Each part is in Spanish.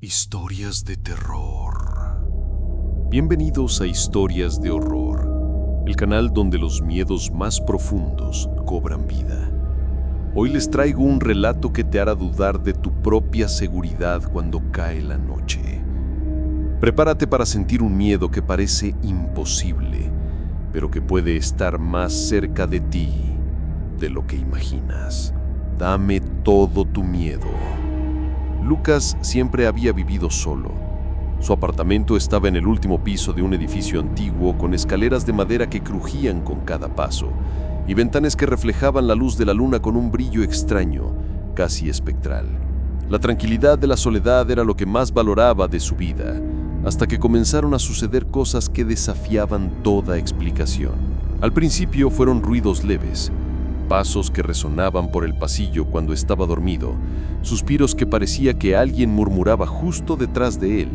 Historias de terror. Bienvenidos a Historias de Horror, el canal donde los miedos más profundos cobran vida. Hoy les traigo un relato que te hará dudar de tu propia seguridad cuando cae la noche. Prepárate para sentir un miedo que parece imposible, pero que puede estar más cerca de ti de lo que imaginas. Dame todo tu miedo. Lucas siempre había vivido solo. Su apartamento estaba en el último piso de un edificio antiguo con escaleras de madera que crujían con cada paso y ventanas que reflejaban la luz de la luna con un brillo extraño, casi espectral. La tranquilidad de la soledad era lo que más valoraba de su vida, hasta que comenzaron a suceder cosas que desafiaban toda explicación. Al principio fueron ruidos leves, pasos que resonaban por el pasillo cuando estaba dormido, suspiros que parecía que alguien murmuraba justo detrás de él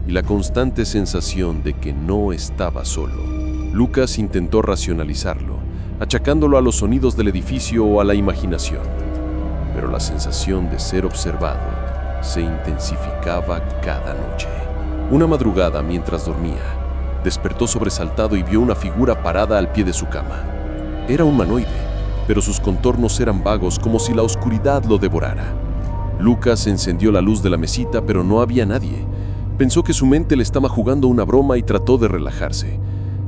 y la constante sensación de que no estaba solo. Lucas intentó racionalizarlo, achacándolo a los sonidos del edificio o a la imaginación, pero la sensación de ser observado se intensificaba cada noche. Una madrugada, mientras dormía, despertó sobresaltado y vio una figura parada al pie de su cama. Era un humanoide, pero sus contornos eran vagos, como si la oscuridad lo devorara. Lucas encendió la luz de la mesita, pero no había nadie. Pensó que su mente le estaba jugando una broma y trató de relajarse.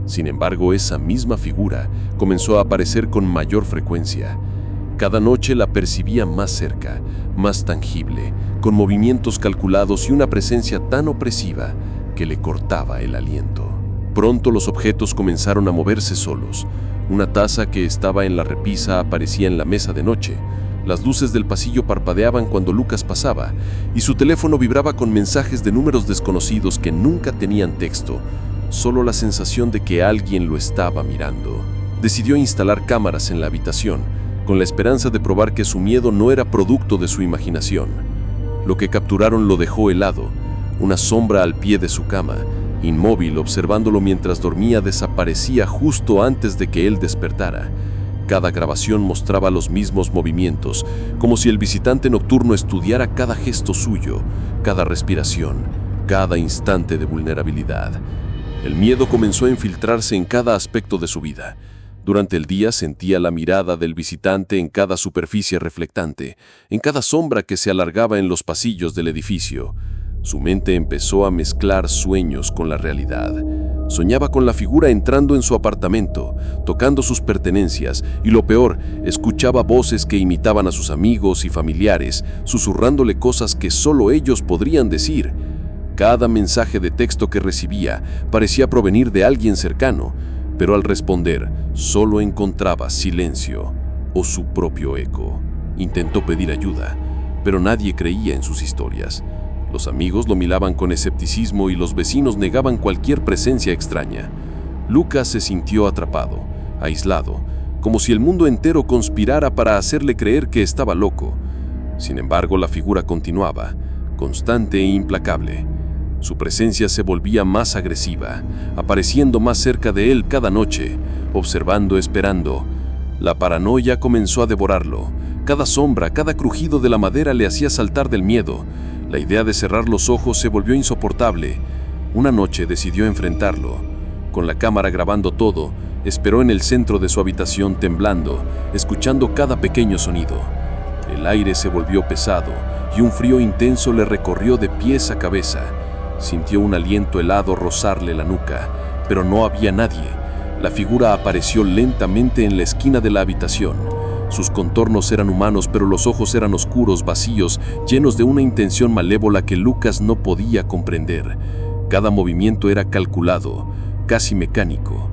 Sin embargo, esa misma figura comenzó a aparecer con mayor frecuencia. Cada noche la percibía más cerca, más tangible, con movimientos calculados y una presencia tan opresiva que le cortaba el aliento. Pronto los objetos comenzaron a moverse solos. Una taza que estaba en la repisa aparecía en la mesa de noche. Las luces del pasillo parpadeaban cuando Lucas pasaba, y su teléfono vibraba con mensajes de números desconocidos que nunca tenían texto, solo la sensación de que alguien lo estaba mirando. Decidió instalar cámaras en la habitación, con la esperanza de probar que su miedo no era producto de su imaginación. Lo que capturaron lo dejó helado. Una sombra al pie de su cama, inmóvil, observándolo mientras dormía, desaparecía justo antes de que él despertara. Cada grabación mostraba los mismos movimientos, como si el visitante nocturno estudiara cada gesto suyo, cada respiración, cada instante de vulnerabilidad. El miedo comenzó a infiltrarse en cada aspecto de su vida. Durante el día sentía la mirada del visitante en cada superficie reflectante, en cada sombra que se alargaba en los pasillos del edificio. Su mente empezó a mezclar sueños con la realidad. Soñaba con la figura entrando en su apartamento, tocando sus pertenencias y, lo peor, escuchaba voces que imitaban a sus amigos y familiares, susurrándole cosas que solo ellos podrían decir. Cada mensaje de texto que recibía parecía provenir de alguien cercano, pero al responder solo encontraba silencio o su propio eco. Intentó pedir ayuda, pero nadie creía en sus historias. Los amigos lo miraban con escepticismo y los vecinos negaban cualquier presencia extraña. Lucas se sintió atrapado, aislado, como si el mundo entero conspirara para hacerle creer que estaba loco. Sin embargo, la figura continuaba, constante e implacable. Su presencia se volvía más agresiva, apareciendo más cerca de él cada noche, observando, esperando. La paranoia comenzó a devorarlo. Cada sombra, cada crujido de la madera le hacía saltar del miedo. La idea de cerrar los ojos se volvió insoportable. Una noche decidió enfrentarlo. Con la cámara grabando todo, esperó en el centro de su habitación temblando, escuchando cada pequeño sonido. El aire se volvió pesado y un frío intenso le recorrió de pies a cabeza. Sintió un aliento helado rozarle la nuca, pero no había nadie. La figura apareció lentamente en la esquina de la habitación. Sus contornos eran humanos, pero los ojos eran oscuros, vacíos, llenos de una intención malévola que Lucas no podía comprender. Cada movimiento era calculado, casi mecánico,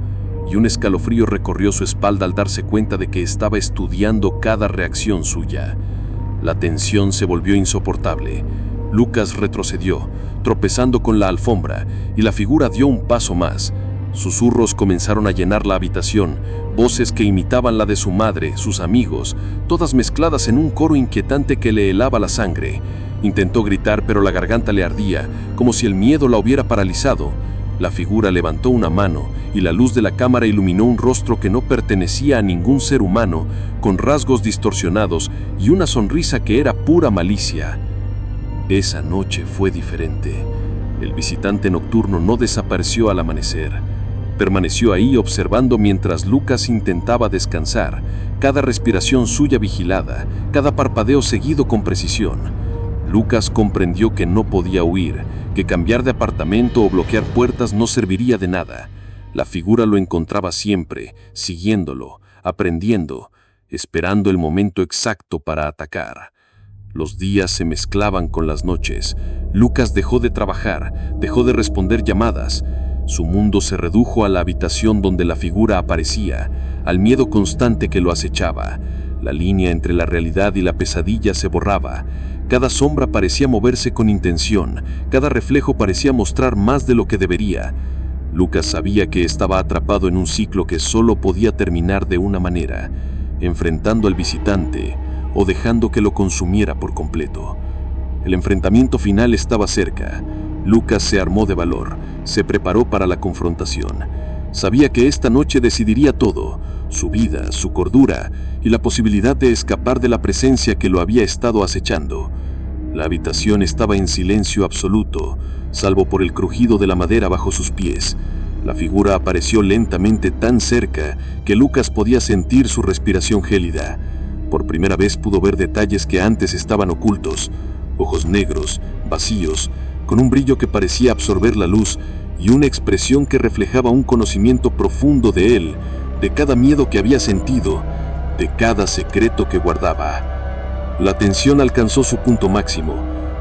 y un escalofrío recorrió su espalda al darse cuenta de que estaba estudiando cada reacción suya. La tensión se volvió insoportable. Lucas retrocedió, tropezando con la alfombra, y la figura dio un paso más. Susurros comenzaron a llenar la habitación, voces que imitaban la de su madre, sus amigos, todas mezcladas en un coro inquietante que le helaba la sangre. Intentó gritar, pero la garganta le ardía, como si el miedo la hubiera paralizado. La figura levantó una mano y la luz de la cámara iluminó un rostro que no pertenecía a ningún ser humano, con rasgos distorsionados y una sonrisa que era pura malicia. Esa noche fue diferente. El visitante nocturno no desapareció al amanecer. Permaneció ahí observando mientras Lucas intentaba descansar, cada respiración suya vigilada, cada parpadeo seguido con precisión. Lucas comprendió que no podía huir, que cambiar de apartamento o bloquear puertas no serviría de nada. La figura lo encontraba siempre, siguiéndolo, aprendiendo, esperando el momento exacto para atacar. Los días se mezclaban con las noches. Lucas dejó de trabajar, dejó de responder llamadas. Su mundo se redujo a la habitación donde la figura aparecía, al miedo constante que lo acechaba. La línea entre la realidad y la pesadilla se borraba. Cada sombra parecía moverse con intención, cada reflejo parecía mostrar más de lo que debería. Lucas sabía que estaba atrapado en un ciclo que solo podía terminar de una manera, enfrentando al visitante o dejando que lo consumiera por completo. El enfrentamiento final estaba cerca. Lucas se armó de valor, se preparó para la confrontación. Sabía que esta noche decidiría todo, su vida, su cordura y la posibilidad de escapar de la presencia que lo había estado acechando. La habitación estaba en silencio absoluto, salvo por el crujido de la madera bajo sus pies. La figura apareció lentamente tan cerca que Lucas podía sentir su respiración gélida. Por primera vez pudo ver detalles que antes estaban ocultos: ojos negros, vacíos, con un brillo que parecía absorber la luz y una expresión que reflejaba un conocimiento profundo de él, de cada miedo que había sentido, de cada secreto que guardaba. La tensión alcanzó su punto máximo.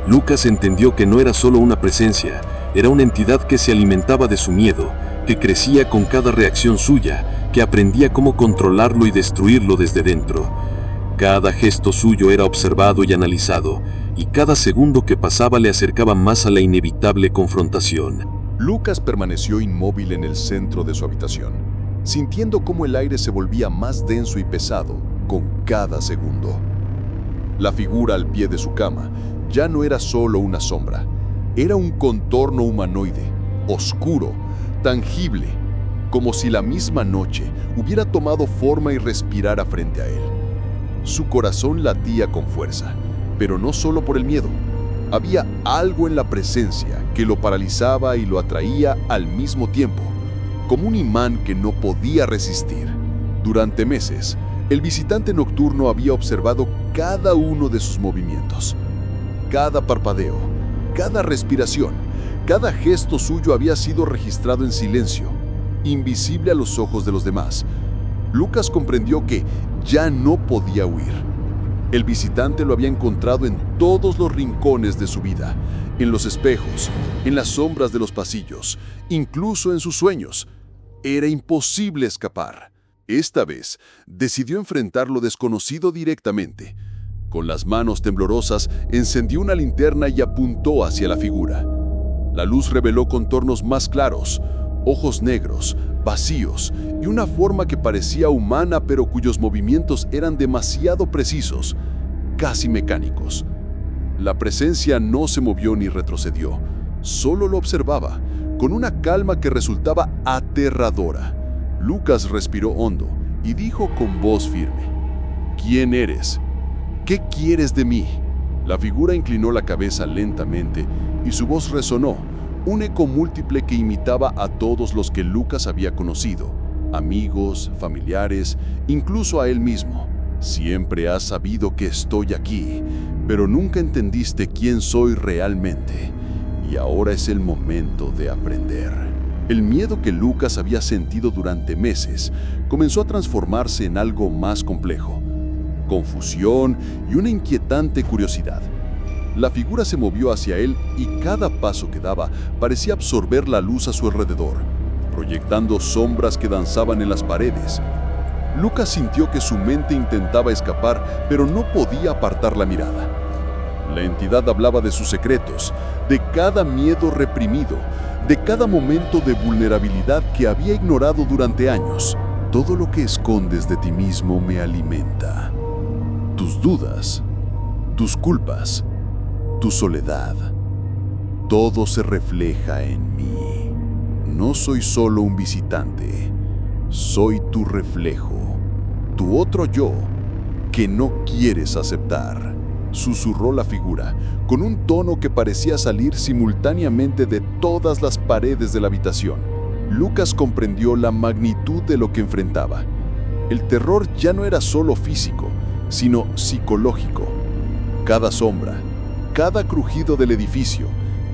Lucas entendió que no era solo una presencia, era una entidad que se alimentaba de su miedo, que crecía con cada reacción suya, que aprendía cómo controlarlo y destruirlo desde dentro. Cada gesto suyo era observado y analizado, y cada segundo que pasaba le acercaba más a la inevitable confrontación. Lucas permaneció inmóvil en el centro de su habitación, sintiendo cómo el aire se volvía más denso y pesado con cada segundo. La figura al pie de su cama ya no era solo una sombra, era un contorno humanoide, oscuro, tangible, como si la misma noche hubiera tomado forma y respirara frente a él. Su corazón latía con fuerza, pero no solo por el miedo. Había algo en la presencia que lo paralizaba y lo atraía al mismo tiempo, como un imán que no podía resistir. Durante meses, el visitante nocturno había observado cada uno de sus movimientos. Cada parpadeo, cada respiración, cada gesto suyo había sido registrado en silencio, invisible a los ojos de los demás. Lucas comprendió que ya no podía huir. El visitante lo había encontrado en todos los rincones de su vida, en los espejos, en las sombras de los pasillos, incluso en sus sueños. Era imposible escapar. Esta vez, decidió enfrentar lo desconocido directamente. Con las manos temblorosas, encendió una linterna y apuntó hacia la figura. La luz reveló contornos más claros, ojos negros, vacíos y una forma que parecía humana pero cuyos movimientos eran demasiado precisos, casi mecánicos. La presencia no se movió ni retrocedió, solo lo observaba, con una calma que resultaba aterradora. Lucas respiró hondo y dijo con voz firme: ¿Quién eres? ¿Qué quieres de mí? La figura inclinó la cabeza lentamente y su voz resonó, un eco múltiple que imitaba a todos los que Lucas había conocido, amigos, familiares, incluso a él mismo. Siempre has sabido que estoy aquí, pero nunca entendiste quién soy realmente, y ahora es el momento de aprender. El miedo que Lucas había sentido durante meses comenzó a transformarse en algo más complejo: confusión y una inquietante curiosidad. La figura se movió hacia él y cada paso que daba parecía absorber la luz a su alrededor, proyectando sombras que danzaban en las paredes. Lucas sintió que su mente intentaba escapar, pero no podía apartar la mirada. La entidad hablaba de sus secretos, de cada miedo reprimido, de cada momento de vulnerabilidad que había ignorado durante años. Todo lo que escondes de ti mismo me alimenta. Tus dudas, tus culpas, tu soledad, todo se refleja en mí. No soy solo un visitante, soy tu reflejo, tu otro yo que no quieres aceptar. susurró la figura, con un tono que parecía salir simultáneamente de todas las paredes de la habitación. Lucas comprendió la magnitud de lo que enfrentaba. El terror ya no era solo físico, sino psicológico. Cada sombra, cada crujido del edificio,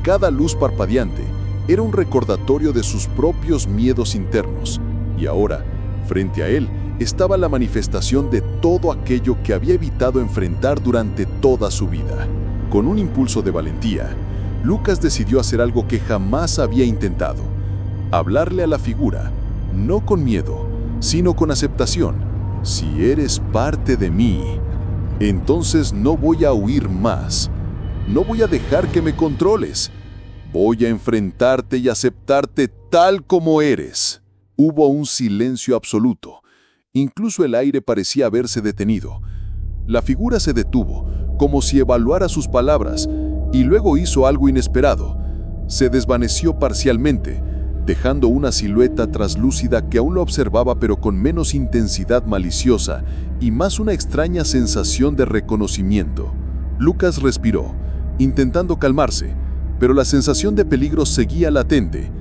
cada luz parpadeante, era un recordatorio de sus propios miedos internos. Y ahora, frente a él, estaba la manifestación de todo aquello que había evitado enfrentar durante toda su vida. Con un impulso de valentía, Lucas decidió hacer algo que jamás había intentado: hablarle a la figura, no con miedo, sino con aceptación. Si eres parte de mí, entonces no voy a huir más. No voy a dejar que me controles. Voy a enfrentarte y aceptarte tal como eres. Hubo un silencio absoluto. Incluso el aire parecía haberse detenido. La figura se detuvo, como si evaluara sus palabras, y luego hizo algo inesperado. Se desvaneció parcialmente, dejando una silueta traslúcida que aún lo observaba, pero con menos intensidad maliciosa y más una extraña sensación de reconocimiento. Lucas respiró, intentando calmarse, pero la sensación de peligro seguía latente.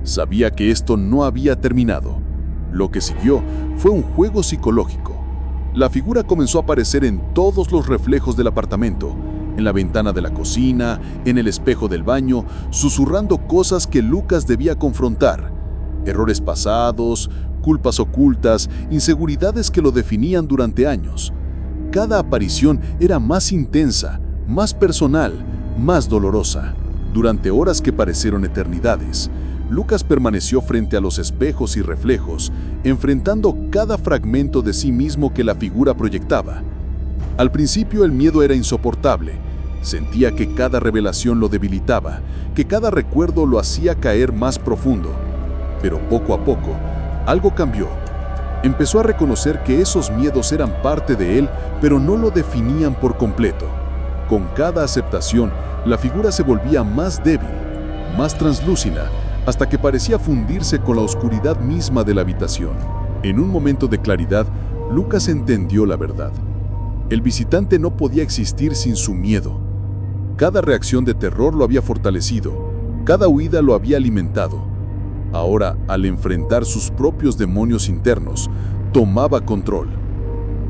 Sabía que esto no había terminado. Lo que siguió fue un juego psicológico. La figura comenzó a aparecer en todos los reflejos del apartamento, en la ventana de la cocina, en el espejo del baño, susurrando cosas que Lucas debía confrontar. Errores pasados, culpas ocultas, inseguridades que lo definían durante años. Cada aparición era más intensa, más personal, más dolorosa. Durante horas que parecieron eternidades, Lucas permaneció frente a los espejos y reflejos, enfrentando cada fragmento de sí mismo que la figura proyectaba. Al principio el miedo era insoportable. Sentía que cada revelación lo debilitaba, que cada recuerdo lo hacía caer más profundo. Pero poco a poco, algo cambió. Empezó a reconocer que esos miedos eran parte de él, pero no lo definían por completo. Con cada aceptación, la figura se volvía más débil, más translúcida, hasta que parecía fundirse con la oscuridad misma de la habitación. En un momento de claridad, Lucas entendió la verdad. El visitante no podía existir sin su miedo. Cada reacción de terror lo había fortalecido, cada huida lo había alimentado. Ahora, al enfrentar sus propios demonios internos, tomaba control.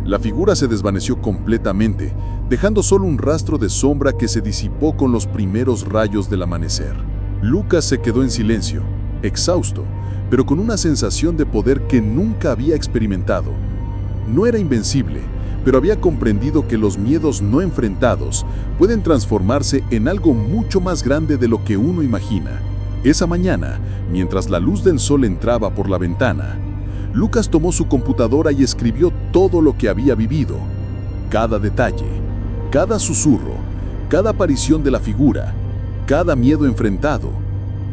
La figura se desvaneció completamente, dejando solo un rastro de sombra que se disipó con los primeros rayos del amanecer. Lucas se quedó en silencio, exhausto, pero con una sensación de poder que nunca había experimentado. No era invencible, pero había comprendido que los miedos no enfrentados pueden transformarse en algo mucho más grande de lo que uno imagina. Esa mañana, mientras la luz del sol entraba por la ventana, Lucas tomó su computadora y escribió todo lo que había vivido. Cada detalle, cada susurro, cada aparición de la figura, cada miedo enfrentado.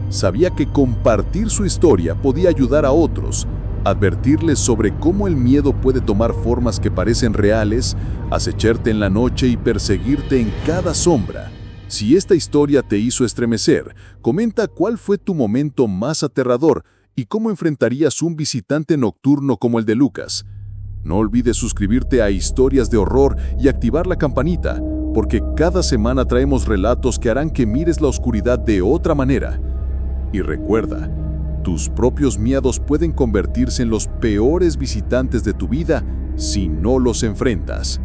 Sabía que compartir su historia podía ayudar a otros, advertirles sobre cómo el miedo puede tomar formas que parecen reales, acecharte en la noche y perseguirte en cada sombra. Si esta historia te hizo estremecer, comenta cuál fue tu momento más aterrador y cómo enfrentarías un visitante nocturno como el de Lucas. No olvides suscribirte a Historias de Horror y activar la campanita, porque cada semana traemos relatos que harán que mires la oscuridad de otra manera. Y recuerda, tus propios miedos pueden convertirse en los peores visitantes de tu vida si no los enfrentas.